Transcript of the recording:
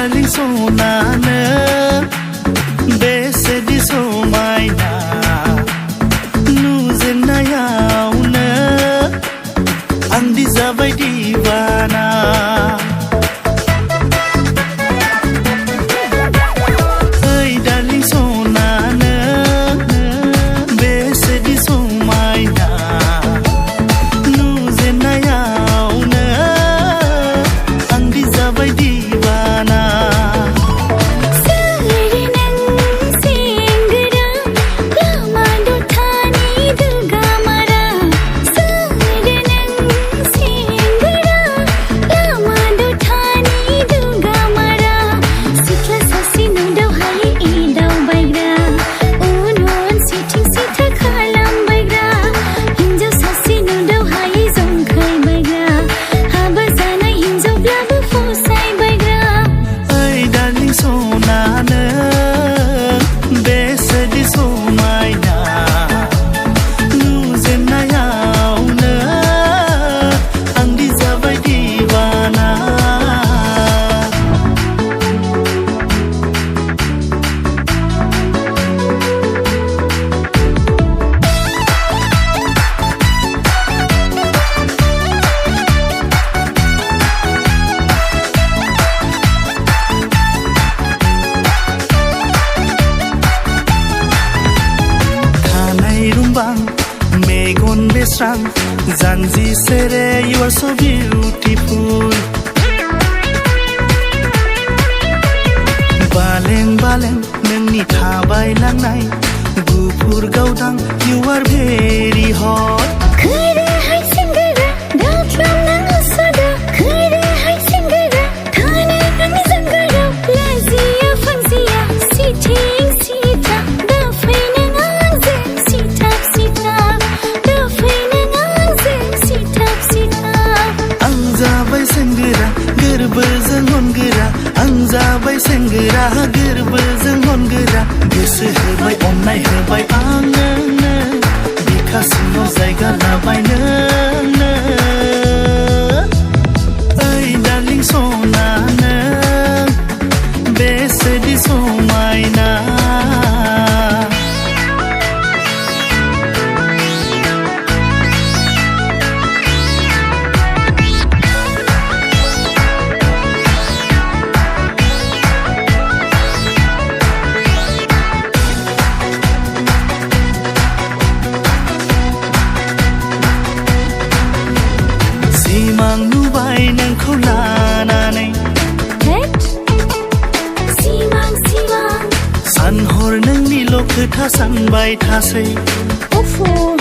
darling sonana besedi somaina nuzennayauna andi zabai divana hey darling sonana besedi somaina nuzennayauna andi zabai divana Megon besrang Zanzi sere, you are so beautiful. Baleng baleng nengni thabai langnai Gupur gaudang, you are very hot. Kere hai singara, dathlam nang asada. Kere hai singara, thane nang zangara. Lazia fanzia, sitting sita, dafai nang anze, sitap sitap, dafai nang anze, sitap sitap. Angzabai sengera, gerbezeng hongera. Angzabai sengera, gerbezeng hongera. Goso hobai onnai hobai angनो बिखासिङाव जायगा लाबाय नोंनो ओइ darling सना नों बेसेदि समायना Simang nubai nengkau lananai Het, simang simang. Sanhor nengni lo खोथा सानबाय थासै Ofo.